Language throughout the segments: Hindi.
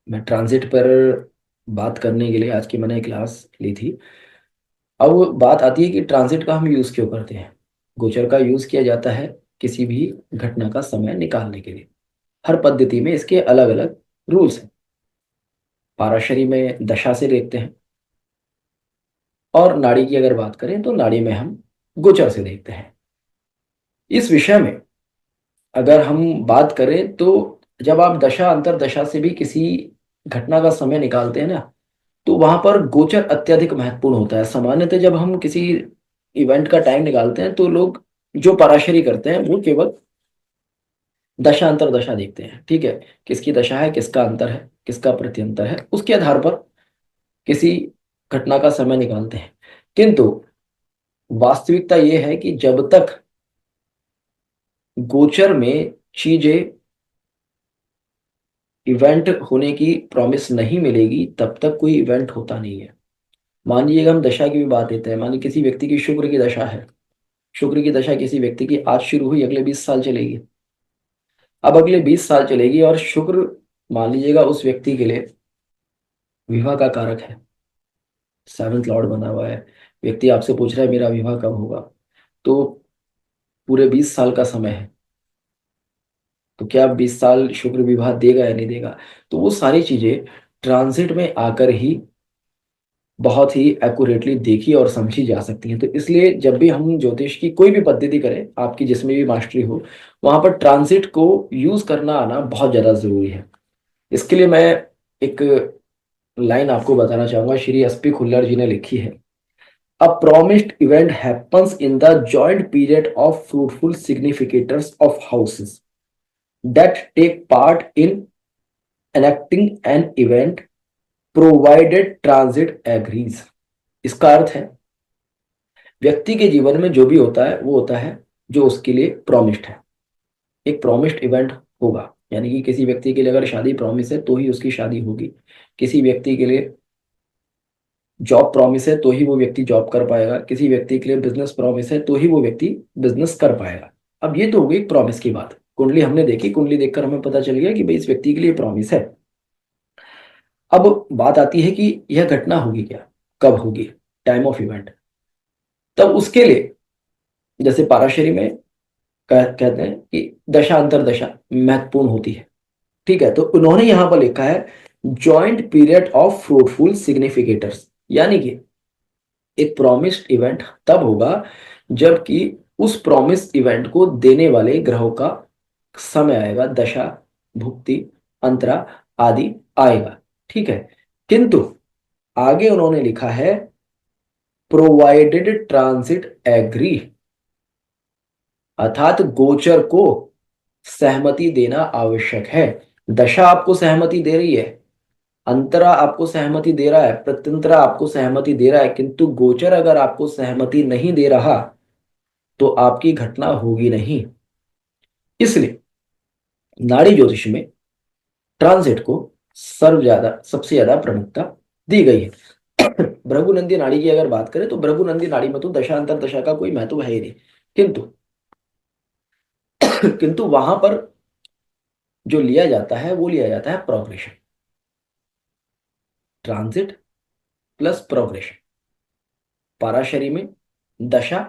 मैं ट्रांजिट पर बात करने के लिए आज की मैंने क्लास ली थी। अब बात आती है कि ट्रांजिट का हम यूज़ क्यों करते हैं। गोचर का यूज़ किया जाता है किसी भी घटना का समय निकालने के लिए। हर पद्धति में इसके अलग अलग रूल्स हैं। पाराशरी में दशा से देखते हैं, और नाड़ी की अगर बात करें तो नाड़ी में हम गोचर से देखते हैं। इस विषय में अगर हम बात करें तो जब आप दशा अंतर दशा से भी किसी घटना का समय निकालते हैं ना, तो वहां पर गोचर अत्यधिक महत्वपूर्ण होता है। सामान्यतः जब हम किसी इवेंट का टाइम निकालते हैं तो लोग जो पराशरी करते हैं वो केवल दशा अंतर दशा देखते हैं। ठीक है, किसकी दशा है, किसका अंतर है, किसका प्रत्यंतर है, उसके आधार पर किसी घटना का समय निकालते हैं। किंतु वास्तविकता ये है कि जब तक गोचर में चीजें इवेंट होने की प्रॉमिस नहीं मिलेगी तब तक कोई इवेंट होता नहीं है। मान लीजिएगा हम दशा की भी बात लेते हैं। मान लीजिए किसी व्यक्ति की शुक्र की दशा है। शुक्र की दशा किसी व्यक्ति की आज शुरू हुई, अगले 20 साल चलेगी। अब अगले 20 साल चलेगी और शुक्र मान लीजिएगा उस व्यक्ति के लिए विवाह का कारक है, सेवंथ लॉर्ड बना हुआ है। व्यक्ति आपसे पूछ रहा है मेरा विवाह कब होगा, तो पूरे 20 साल का समय है। तो क्या 20 साल शुक्र विवाह देगा या नहीं देगा, तो वो सारी चीजें ट्रांजिट में आकर ही बहुत ही एक्यूरेटली देखी और समझी जा सकती हैं। तो इसलिए जब भी हम ज्योतिष की कोई भी पद्धति करें, आपकी जिसमें भी मास्टरी हो, वहां पर ट्रांजिट को यूज करना आना बहुत ज्यादा जरूरी है। इसके लिए मैं एक लाइन आपको बताना चाहूंगा, श्री एसपी खुल्लर जी ने लिखी है। अ promised event happens in the joint period of fruitful significators of houses that take part in enacting an event provided transit agrees। इसका अर्थ है व्यक्ति के जीवन में जो भी होता है वो होता है जो उसके लिए प्रॉमिस्ड है। एक प्रॉमिस्ड इवेंट होगा, यानी कि किसी व्यक्ति के लिए अगर शादी प्रॉमिस है तो ही उसकी शादी होगी। किसी व्यक्ति के लिए जॉब प्रॉमिस है तो ही वो व्यक्ति जॉब कर पाएगा। किसी व्यक्ति के लिए बिजनेस प्रॉमिस है तो ही वो व्यक्ति बिजनेस कर पाएगा। अब ये तो हो गई प्रॉमिस की बात। कुंडली हमने देखी, कुंडली देखकर हमें पता चल गया कि भाई इस व्यक्ति के लिए प्रॉमिस है। अब बात आती है कि यह घटना होगी क्या, कब होगी, टाइम ऑफ इवेंट। तब उसके लिए जैसे पाराशरी में कहते हैं कि दशा अंतर दशा महत्वपूर्ण होती है। ठीक है, तो उन्होंने यहां पर लिखा है जॉइंट पीरियड ऑफ फ्रूटफुल सिग्निफिकेटर्स, यानी कि एक प्रॉमिस्ड इवेंट तब होगा जबकि उस प्रॉमिस इवेंट को देने वाले ग्रहों का समय आएगा, दशा, भुक्ति, अंतरा आदि आएगा। ठीक है, किंतु आगे उन्होंने लिखा है प्रोवाइडेड ट्रांजिट एग्री, अर्थात गोचर को सहमति देना आवश्यक है। दशा आपको सहमति दे रही है, अंतरा आपको सहमति दे रहा है, प्रत्यंतरा आपको सहमति दे रहा है, किंतु गोचर अगर आपको सहमति नहीं दे रहा तो आपकी घटना होगी नहीं। इसलिए नाड़ी ज्योतिष में ट्रांजिट को सर्व ज्यादा सबसे ज्यादा प्रमुखता दी गई है। भृगुनंदी नाड़ी की अगर बात करें तो भृगुनंदी नाड़ी में तो दशांतर दशा का कोई महत्व है ही नहीं। किंतु किंतु वहां पर जो लिया जाता है वो लिया जाता है progression, transit plus progression. Parashari में दशा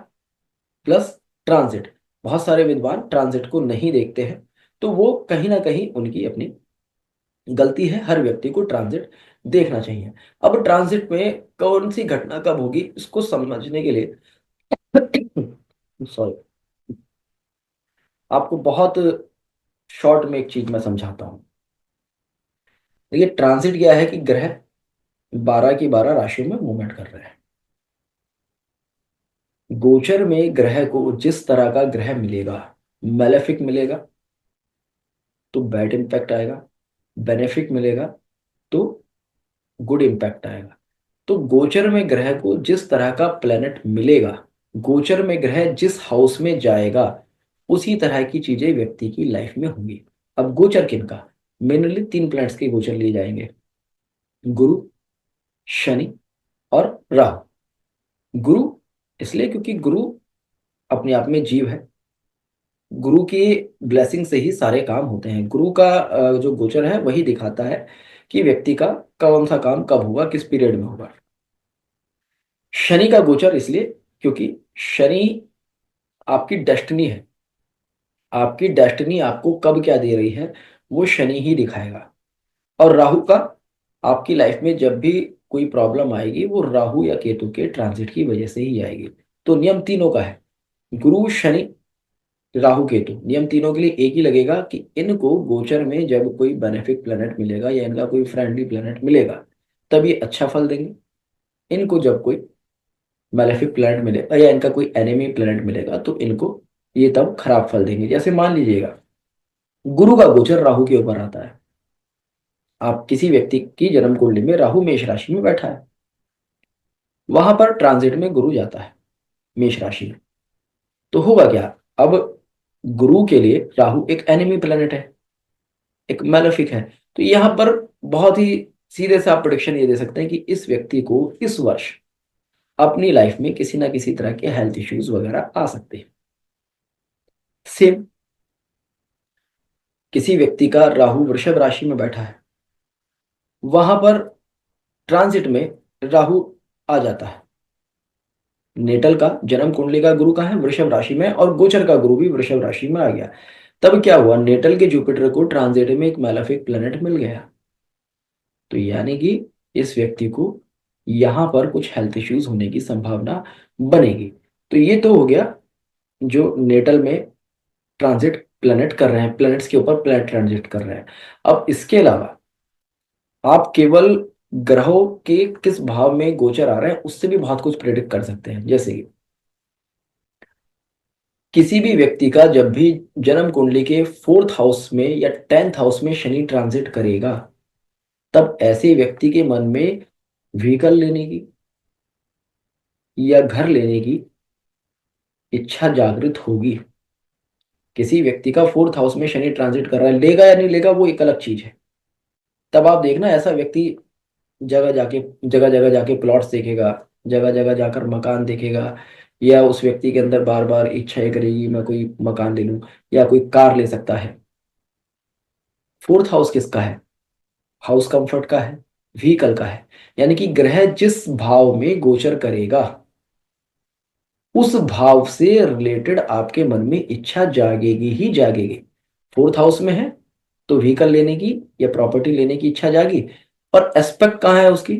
प्लस ट्रांजिट। बहुत सारे विद्वान ट्रांजिट को नहीं देखते हैं, तो वो कहीं ना कहीं उनकी अपनी गलती है। हर व्यक्ति को ट्रांजिट देखना चाहिए। अब ट्रांजिट में कौन सी घटना कब होगी इसको समझने के लिए सॉरी, आपको बहुत शॉर्ट में एक चीज मैं समझाता हूँ। देखिए ट्रांजिट क्या है कि ग्रह 12 की 12 राशियों में मूवमेंट कर रहे हैं। गोचर में ग्रह को जिस तरह का ग्रह मिलेगा, मेलेफिक मिलेगा तो बैड इंपैक्ट आएगा, बेनिफिक मिलेगा तो गुड इंपैक्ट आएगा। तो गोचर में ग्रह को जिस तरह का प्लेनेट मिलेगा, गोचर में ग्रह जिस हाउस में जाएगा, उसी तरह की चीजें व्यक्ति की लाइफ में होंगी। अब गोचर किनका, मेनली 3 प्लैनेट्स के गोचर लिए जाएंगे, गुरु, शनि और राहु। गुरु इसलिए क्योंकि गुरु अपने आप में जीव है। गुरु की ब्लेसिंग से ही सारे काम होते हैं। गुरु का जो गोचर है वही दिखाता है कि व्यक्ति का कौन सा काम कब होगा, किस पीरियड में होगा। शनि का गोचर इसलिए क्योंकि शनि आपकी डेस्टिनी है। आपकी डेस्टिनी आपको कब क्या दे रही है वो शनि ही दिखाएगा। और राहु का आपकी लाइफ में जब भी कोई प्रॉब्लम आएगी वो राहु या केतु के ट्रांजिट की वजह से ही आएगी। तो नियम तीनों का है, गुरु शनि राहु केतु, नियम तीनों के लिए एक ही लगेगा कि इनको गोचर में जब कोई बेनिफिक प्लेनेट मिलेगा या इनका कोई फ्रेंडली प्लेनेट मिलेगा तब ये अच्छा फल देंगे। इनको जब कोई मैलेफिक प्लेनेट मिलेगा या इनका कोई एनिमी प्लेनेट मिलेगा तो इनको ये तब खराब फल देंगे। जैसे मान लीजिएगा गुरु का गोचर राहु के ऊपर आता है, आप किसी व्यक्ति की जन्म कुंडली में राहु मेष राशि में बैठा है, वहां पर ट्रांजिट में गुरु जाता है मेष राशि में, तो होगा क्या। अब गुरु के लिए राहु एक एनिमी प्लेनेट है, एक मैलेफिक है। तो यहां पर बहुत ही सीधे से आप प्रोडिक्शन ये दे सकते हैं कि इस व्यक्ति को इस वर्ष अपनी लाइफ में किसी ना किसी तरह के हेल्थ इश्यूज वगैरह आ सकते हैं। सेम किसी व्यक्ति का राहु वृषभ राशि में बैठा है, वहां पर ट्रांजिट में राहु आ जाता है, नेटल का जन्म कुंडली का गुरु का है वृषभ राशि में और गोचर का गुरु भी वृषभ राशि में आ गया। तब क्या हुआ, नेटल के जुपिटर को ट्रांजिट में एक मैलेफिक प्लेनेट मिल गया। तो यानी कि इस व्यक्ति को यहां पर कुछ हेल्थ इश्यूज होने की संभावना बनेगी। तो ये तो हो गया जो नेटल में ट्रांजिट प्लेनेट कर रहे हैं, प्लेनेट्स के ऊपर प्लेनेट ट्रांजिट कर रहे हैं। अब इसके अलावा आप केवल ग्रहों के किस भाव में गोचर आ रहे हैं उससे भी बहुत कुछ प्रेडिक्ट कर सकते हैं। जैसे कि किसी भी व्यक्ति का जब भी जन्म कुंडली के 4th हाउस में या 10th हाउस में शनि ट्रांजिट करेगा तब ऐसे व्यक्ति के मन में व्हीकल लेने की या घर लेने की इच्छा जागृत होगी। किसी व्यक्ति का 4th हाउस में शनि ट्रांजिट कर रहा है, लेगा या नहीं लेगा वो एक अलग चीज है। तब आप देखना ऐसा व्यक्ति जगह जगह जाके प्लॉट्स देखेगा, जगह जगह जाकर मकान देखेगा, या उस व्यक्ति के अंदर बार बार इच्छाएं करेगी मैं कोई मकान ले लूं या कोई कार ले सकता है। 4th हाउस किसका है, हाउस कंफर्ट का है, व्हीकल का है। यानी कि ग्रह जिस भाव में गोचर करेगा उस भाव से रिलेटेड आपके मन में इच्छा जागेगी ही जागेगी। 4th हाउस में है तो व्हीकल लेने की या प्रॉपर्टी लेने की इच्छा जागी, और एस्पेक्ट कहाँ है उसकी,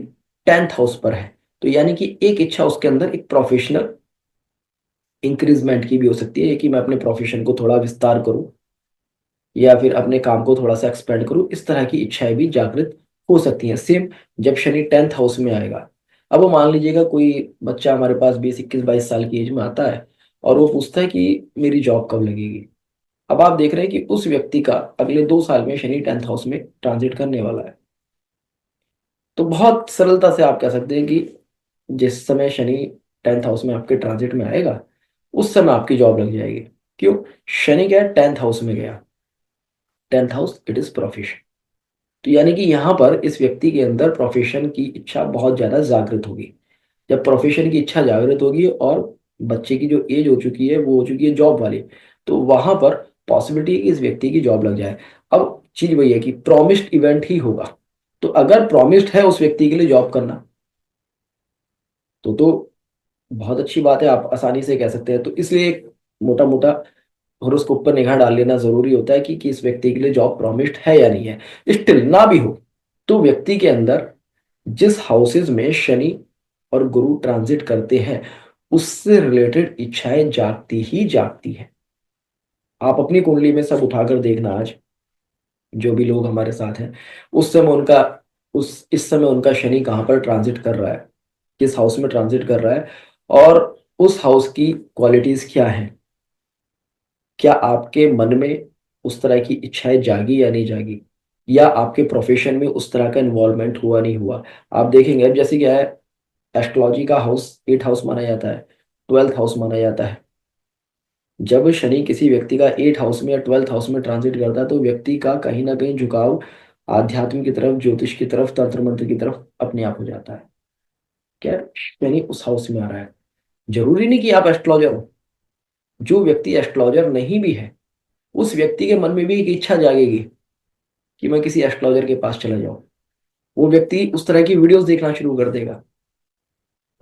10th हाउस पर है। तो यानी कि एक इच्छा उसके अंदर एक प्रोफेशनल इंक्रीजमेंट की भी हो सकती है कि मैं अपने प्रोफेशन को थोड़ा विस्तार करूं या फिर अपने काम को थोड़ा सा एक्सपेंड करूं, इस तरह की इच्छाएं भी जागृत हो सकती हैं। सेम जब शनि 10th हाउस में आएगा, अब वो मान लीजिएगा कोई बच्चा हमारे पास 20 21 22 साल की एज में आता है और वो पूछता है कि मेरी जॉब कब लगेगी। अब आप देख रहे हैं कि उस व्यक्ति का अगले 2 साल में शनि 10th हाउस में ट्रांजिट करने वाला है। तो बहुत सरलता से आप कह सकते हैं कि जिस समय शनि 10th हाउस में आपके ट्रांजिट में आएगा उस समय आपकी जॉब लग जाएगी। क्यों, शनि क्या है, 10th हाउस में गया, 10th house it is profession. तो यानी कि यहाँ पर इस व्यक्ति के अंदर प्रोफेशन की इच्छा बहुत ज्यादा जागृत होगी। जब प्रोफेशन की इच्छा जागृत होगी और बच्चे की जो एज हो चुकी है वो हो चुकी है जॉब वाली, तो वहां पर पॉसिबिलिटी है कि इस व्यक्ति की जॉब लग जाए। अब चीज वही है कि प्रॉमिस्ड इवेंट ही होगा। तो अगर प्रॉमिस्ड है उस व्यक्ति के लिए जॉब करना तो बहुत अच्छी बात है, आप आसानी से कह सकते हैं। तो इसलिए एक मोटा मोटा हॉरोस्कोप पर निगाह डाल लेना जरूरी होता है कि इस व्यक्ति के लिए जॉब प्रॉमिस्ड है या नहीं है। स्टिल ना भी हो तो व्यक्ति के अंदर जिस हाउसेज में शनि और गुरु ट्रांजिट करते हैं उससे रिलेटेड इच्छाएं जागती ही जागती है। आप अपनी कुंडली में सब उठाकर देखना, आज जो भी लोग हमारे साथ हैं उस समय उनका उस इस समय उनका शनि कहाँ पर ट्रांजिट कर रहा है, किस हाउस में ट्रांजिट कर रहा है, और उस हाउस की क्वालिटीज क्या हैं। क्या आपके मन में उस तरह की इच्छाएं जागी या नहीं जागी, या आपके प्रोफेशन में उस तरह का इन्वॉल्वमेंट हुआ नहीं हुआ। आप देखेंगे अब जैसे क्या है, एस्ट्रोलॉजी का हाउस 8th हाउस माना जाता है, 12th हाउस माना जाता है। जब शनि किसी व्यक्ति का 8th हाउस में या 12th हाउस में ट्रांजिट करता है तो व्यक्ति का कहीं ना कहीं झुकाव आध्यात्म की तरफ, ज्योतिष की तरफ, तंत्र मंत्र की तरफ अपने आप हो जाता है। क्या, शनि उस हाउस में आ रहा है। जरूरी नहीं कि आप एस्ट्रोलॉजर हो, जो व्यक्ति एस्ट्रोलॉजर नहीं भी है उस व्यक्ति के मन में भी एक इच्छा जागेगी कि मैं किसी एस्ट्रोलॉजर के पास चला जाऊं। वो व्यक्ति उस तरह की वीडियोस देखना शुरू कर देगा।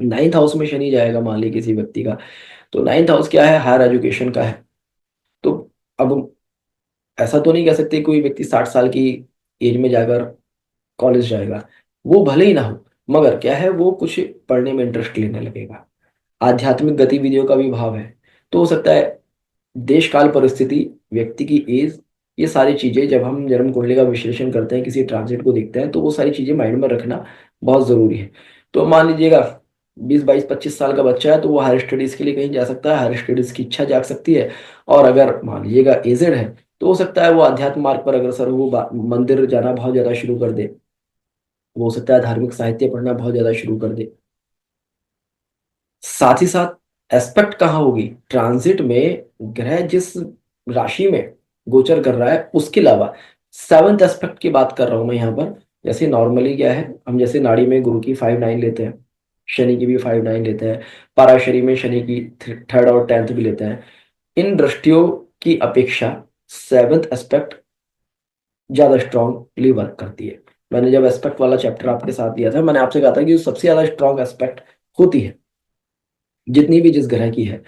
9th हाउस में शनि जाएगा मान ली किसी व्यक्ति का, तो 9th हाउस क्या है, हायर एजुकेशन का है। तो अब ऐसा तो नहीं कह सकते कोई व्यक्ति 60 साल की एज में जाकर कॉलेज जाएगा, वो भले ही ना हो, मगर क्या है, वो कुछ पढ़ने में इंटरेस्ट लेने लगेगा। आध्यात्मिक गतिविधियों का भी भाव है। तो हो सकता है देश काल परिस्थिति, व्यक्ति की एज, ये सारी चीजें जब हम जन्म कुंडली का विश्लेषण करते हैं, किसी ट्रांजिट को देखते हैं, तो वो सारी चीजें माइंड में रखना बहुत जरूरी है। तो मान लीजिएगा 20 22 25 साल का बच्चा है, तो वो हायर स्टडीज के लिए कहीं जा सकता है, हायर स्टडीज की इच्छा जाग सकती है। और अगर मान लीजिएगा एजेड है, तो हो सकता है वो आध्यात्म मार्ग पर अग्रसर हो, वो मंदिर जाना बहुत ज्यादा शुरू कर दे, वो हो सकता है धार्मिक साहित्य पढ़ना बहुत ज्यादा शुरू कर दे। साथ ही साथ एस्पेक्ट कहाँ होगी, ट्रांजिट में ग्रह जिस राशि में गोचर कर रहा है उसके अलावा 7th एस्पेक्ट की बात कर रहा हूं मैं यहाँ पर। जैसे नॉर्मली क्या है, हम जैसे नाड़ी में गुरु की 5 9 लेते हैं, शनि की भी 5 9 लेते हैं, पराशरी में शनि की 3rd और 10th भी लेते हैं। इन दृष्टियों की अपेक्षा 7th एस्पेक्ट ज्यादा स्ट्रांगली वर्क करती है। मैंने जब एस्पेक्ट वाला चैप्टर आपके साथ दिया था, मैंने आपसे कहा था कि सबसे ज्यादा स्ट्रांग एस्पेक्ट होती है जितनी भी जिस ग्रह की है,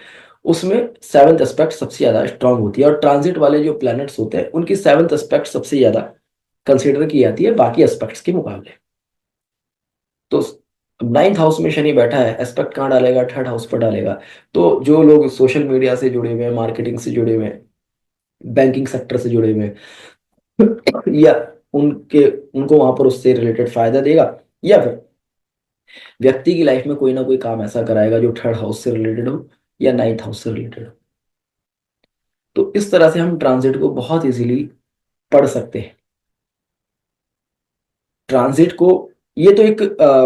उसमें 7th एस्पेक्ट सबसे ज्यादा स्ट्रांग होती है। और ट्रांजिट वाले जो प्लैनेट्स होते हैं उनकी 7th एस्पेक्ट सबसे ज्यादा कंसिडर की जाती है बाकी एस्पेक्ट्स के मुकाबले। तो 9th हाउस में शनि बैठा है, एस्पेक्ट कहाँ डालेगा, 3rd हाउस पर डालेगा। तो जो लोग सोशल मीडिया से जुड़े हुए हैं, मार्केटिंग से जुड़े हुए हैं, बैंकिंग सेक्टर से जुड़े हुए हैं, या उनके उनको वहां पर उससे रिलेटेड फायदा देगा, या फिर व्यक्ति की लाइफ में कोई ना कोई काम ऐसा कराएगा जो 3rd हाउस से रिलेटेड हो या 9th हाउस से रिलेटेड हो। तो इस तरह से हम ट्रांजिट को बहुत इजीली पढ़ सकते हैं। ट्रांजिट को, ये तो एक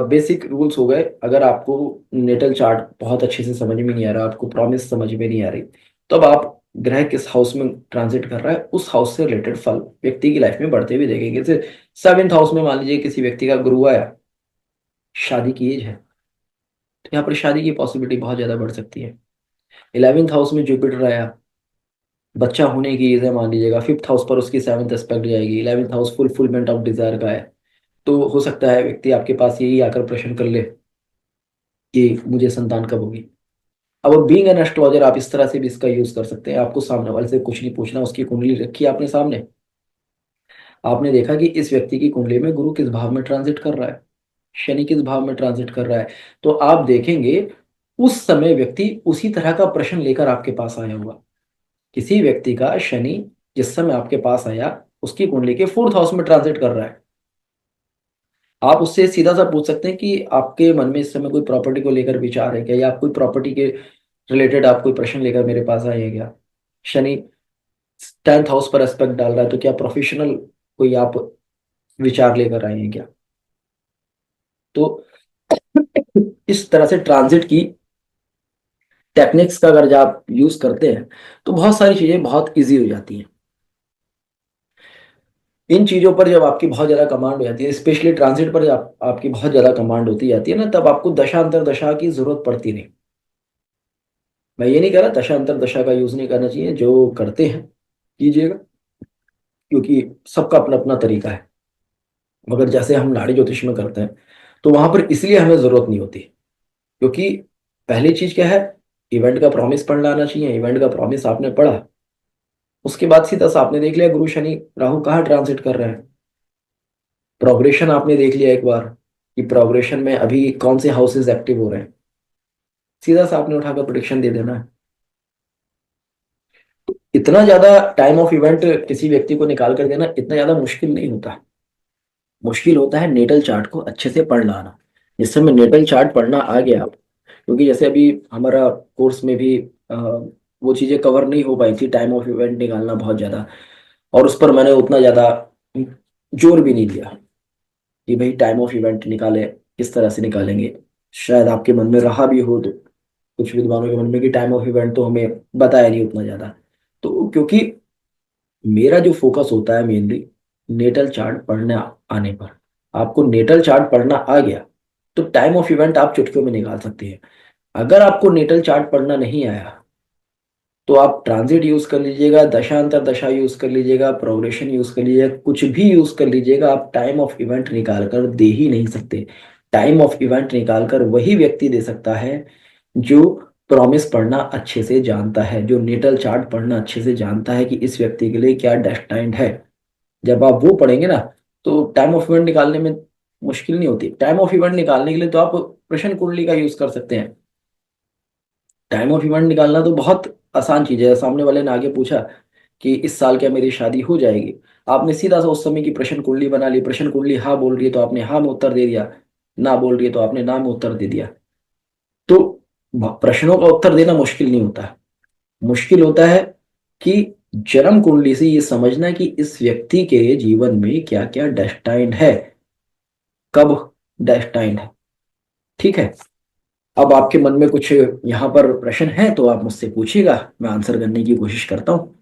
बेसिक रूल्स हो गए। अगर आपको नेटल चार्ट बहुत अच्छे से समझ में नहीं आ रहा, आपको प्रॉमिस समझ में नहीं आ रही, तो अब आप ग्रह किस हाउस में ट्रांजिट कर रहा है उस हाउस से रिलेटेड फल व्यक्ति की लाइफ में बढ़ते हुए देखेंगे। जैसे 7th हाउस में मान लीजिए किसी व्यक्ति का गुरु आया, शादी की एज है, तो यहाँ पर शादी की पॉसिबिलिटी बहुत ज्यादा बढ़ सकती है। 11th हाउस में जुपिटर आया, बच्चा होने की एज है मान लीजिएगा, 5th हाउस पर उसकी 7th एस्पेक्ट जाएगी, 11th house fulfilment of desire का है। तो हो सकता है व्यक्ति आपके पास यही आकर प्रश्न कर ले कि मुझे संतान कब होगी। अब बीइंग एन एस्ट्रोलॉजर आप इस तरह से भी इसका यूज कर सकते हैं। आपको सामने वाले से कुछ नहीं पूछना, उसकी कुंडली रखी है आपने सामने, आपने देखा कि इस व्यक्ति की कुंडली में गुरु किस भाव में ट्रांजिट कर रहा है, शनि किस भाव में ट्रांजिट कर रहा है। तो आप देखेंगे उस समय व्यक्ति उसी तरह का प्रश्न लेकर आपके पास आया होगा। किसी व्यक्ति का शनि जिस समय आपके पास आया, उसकी कुंडली के 4th हाउस में ट्रांजिट कर रहा है, आप उससे सीधा सा पूछ सकते हैं कि आपके मन में इस समय कोई प्रॉपर्टी को लेकर विचार है क्या, या आप कोई प्रॉपर्टी के रिलेटेड आप कोई प्रश्न लेकर मेरे पास आए हैं क्या। शनि 10th हाउस पर एस्पेक्ट डाल रहा है, तो क्या प्रोफेशनल कोई आप विचार लेकर आए हैं क्या। तो इस तरह से ट्रांजिट की टेक्निक्स का अगर जब आप यूज करते हैं, तो बहुत सारी चीजें बहुत इजी हो जाती हैं। इन चीजों पर जब आपकी बहुत ज्यादा कमांड हो जाती है, स्पेशली ट्रांजिट पर जब आपकी बहुत ज्यादा कमांड होती जाती है ना, तब आपको दशा अंतर दशा की जरूरत पड़ती नहीं। मैं ये नहीं कह रहा दशा अंतर दशा का यूज नहीं करना चाहिए, जो करते हैं कीजिएगा, क्योंकि सबका अपना अपना तरीका है। मगर जैसे हम नाड़ी ज्योतिष में करते हैं, तो वहां पर इसलिए हमें जरूरत नहीं होती, क्योंकि पहली चीज क्या है, इवेंट का प्रॉमिस पढ़ना आना चाहिए। इवेंट का प्रॉमिस आपने पढ़ा, उसके बाद सीधा सा आपने देख लिया गुरु शनि राहु कहाँ ट्रांजिट कर रहे हैं। प्रोग्रेशन आपने देख लिया एक बार कि प्रोग्रेशन में अभी कौन से हाउसेज एक्टिव हो रहे हैं, सीधा सा आपने उठाकर प्रोडिक्शन दे देना है। इतना ज्यादा टाइम ऑफ इवेंट किसी व्यक्ति को निकाल कर देना इतना ज्यादा मुश्किल नहीं होता। मुश्किल होता है नेटल चार्ट को अच्छे से पढ़ लाना। जिस समय नेटल चार्ट पढ़ना आ गया, क्योंकि जैसे अभी हमारा कोर्स में भी वो चीजें कवर नहीं हो पाई थी, टाइम ऑफ इवेंट निकालना बहुत ज्यादा, और उस पर मैंने उतना ज्यादा जोर भी नहीं दिया कि भाई टाइम ऑफ इवेंट निकाले, किस तरह से निकालेंगे। शायद आपके मन में रहा भी हो, तो कुछ विद्वानों के मन में कि टाइम ऑफ इवेंट तो हमें बताया नहीं उतना ज्यादा। तो क्योंकि मेरा जो फोकस होता है मेनली नेटल चार्ट पढ़ने आने पर, आपको नेटल चार्ट पढ़ना आ गया तो टाइम ऑफ इवेंट आप चुटकियों में निकाल सकते हैं। अगर आपको नेटल चार्ट पढ़ना नहीं आया, तो आप ट्रांजिट यूज कर लीजिएगा, दशांतर दशा यूज कर लीजिएगा, प्रोग्रेशन यूज कर लीजिएगा, कुछ भी यूज कर लीजिएगा, आप टाइम ऑफ इवेंट निकाल कर दे ही नहीं सकते। टाइम ऑफ इवेंट निकाल कर वही व्यक्ति दे सकता है जो प्रॉमिस पढ़ना अच्छे से जानता है, जो नेटल चार्ट पढ़ना अच्छे से जानता है कि इस व्यक्ति के लिए क्या डेस्टाइंड है। जब आप वो पढ़ेंगे ना, तो टाइम ऑफ इवेंट निकालने में मुश्किल नहीं होती। टाइम ऑफ इवेंट निकालने के लिए तो आप प्रश्न कुंडली का यूज कर सकते हैं। टाइम ऑफ इवेंट निकालना तो बहुत आसान चीज है। सामने वाले ने आगे पूछा कि इस साल क्या मेरी शादी हो जाएगी, आपने सीधा सा उस समय की प्रश्न कुंडली बना ली, प्रश्न कुंडली हाँ बोल रही है तो आपने हाँ में उत्तर दे दिया, ना बोल रही है तो आपने ना में उत्तर दे दिया। तो प्रश्नों का उत्तर देना मुश्किल नहीं होता है। मुश्किल होता है कि जन्म कुंडली से ये समझना कि इस व्यक्ति के जीवन में क्या क्या डेस्टाइंड है, कब डेस्टाइंड है। ठीक है। अब आपके मन में कुछ यहाँ पर प्रश्न है तो आप मुझसे पूछिएगा, मैं आंसर करने की कोशिश करता हूँ।